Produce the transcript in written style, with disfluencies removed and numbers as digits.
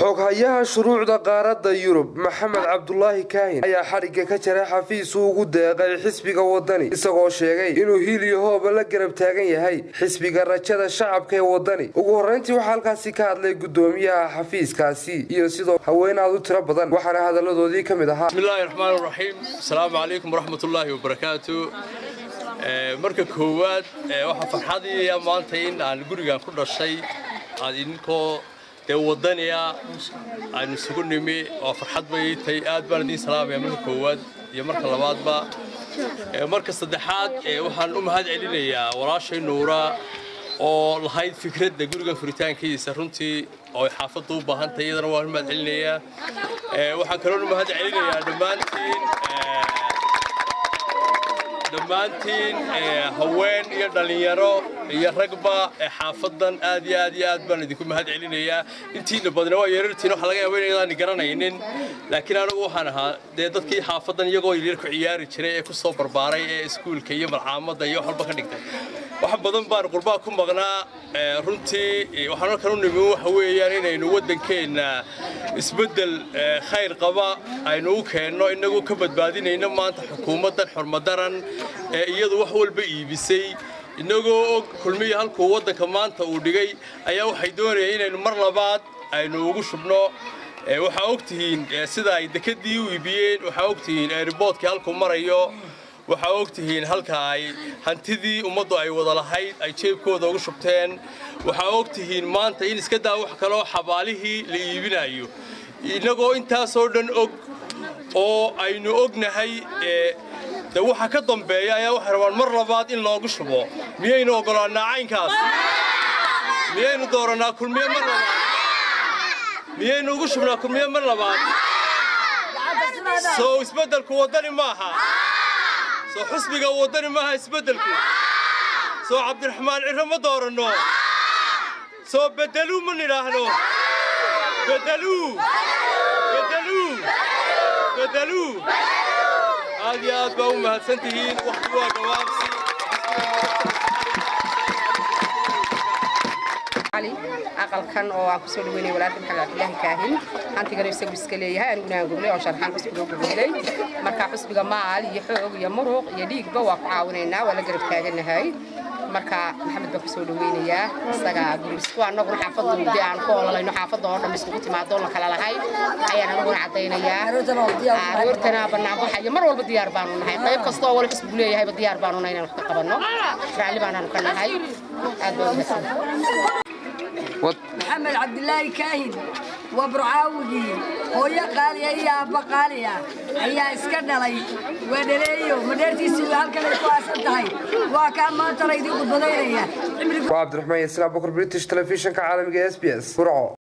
xoghayaha shuruucda qaaradda Yurub Maxamed Cabdullaahi Kaahin ayaa xariga ka jaray xafiis uu ugu deeqay xisbiga wadani isagoo sheegay inuu hiiliyo hooba la garab taagan yahay xisbiga rajada shacabka ee wadani ugu horeyntii waxa halkaasi ka hadlay gudoomiyaha xafiiskaasi iyo sidoo haweenaad u tiro badan waxaana hadaladoodii kamid ahaa bismillaahir rahmaanir rahiim assalaamu calaykum waraxmatullaahi wabarakaatuh marka koowaad waxa farxadii maanta in aan gurigan ku dhashay aan idinkoo wadaniya aan isugu nimi oo farxad bay tahay aad baan idin salaamay marka koowaad iyo marka labaadba marka saddexaad waxaan u mahad celinayaa walaashay Nuura oo lahayd fikradda guriga furitaankiisa runtii oo xaafaddu u baahan tahay iyadana waan u mahad celinayaa waxaan kaloo u mahad celinayaa dhammaantiin haween iyo dhalinyaro iyo ragba xaafadan aad iyo aad baan idinku mahad celinayaa intiina badna waa yeerartiin waxa laga yaabaa inaan garanaynin laakiin anigu waxaan ahaa dadkii xaafadan iyagoo yar ku ciyaari jiray ee ku soo barbaaray ee iskuulka iyo malcaamada iyo waxba ka dhigtay wax badan baan qurbaa ku maqnaa runtii waxaan kaloo nimi waxa weeyaan inaynu wadankeena isbedel khayr qaba aynu u keenno inagu ka badbaadinayno maanta xukuumadan xurmadaran iyadu wax walba iibisay inagoo og kulmiye halkuu wadanka maanta uu dhigay ayaa waxay doonayeen inaynu mar labaad aynu ugu shubno waxa ogtihiin sida ay dekadii u iibiyeen waxa ogtihiin airportkii halkuu marayo waxa ogtihiin halka ay hantidii ummaddu ay wada lahayd ay jeebkooda ugu shubteen waxa ogtihiin maanta in iska daa wax kale oo xabaalihii la iibinayo inagoo intaasoo dhan og oo aynu ognahay waxa ka dambeeya ayaa waxa rabaan mar labaad in loogu shubo miyaynu ogolaanaa caynkaas miyaynu dooranaa kulmiye mar labaad miyaynu ugu shubnaa kulmiye mar labaad soo isbedelku wadani maaha soo xisbiga wadani maaha isbedelku soo cabdiraxmaan cirro ma dooranno soo bedeluu ma nidhaahno bedeluu aad iyo aad baa u mahadsantihiin waqtigu waa gawaabsi aqalkan oo aan ku soo dhaweynay walaalka Maxamed Cabdullaahi Kaahin hantigana isagu iska leeyahay aniguna aan goblay oo sharxan xisbiga ugu goblay marka xisbiga maal iyo xoog iyo muruq iyo dhiigba waa ku caawinaynaa waa la garab taaganahay marka Maxamed baa ku soo dhaweynayaa isaga guriska anaguna xaafadda aan ku olalayno xaafadda oo dhan isku timaado la kala lahay ayaan anaguna cadeynayaa aroortana banaan baxay mar walba diyaar baan u nahay qayb kasta oo wal xisbigu leeyahay diyaar baan u nahay inaan wax ka qabanno raalli baan ka nahay aad baan u mahadsantahay محمد عبد الله كاهن وبرعاوي هو قاليا يا ابا قاليا ايا اسكدلي ودليو مدرتي سيلال كان كواسنتahay waa ka ma tareeyay khudbadeynaya عبد الرحمن يسلام بكر بريتش تلفزيون كعالمي SBS برعو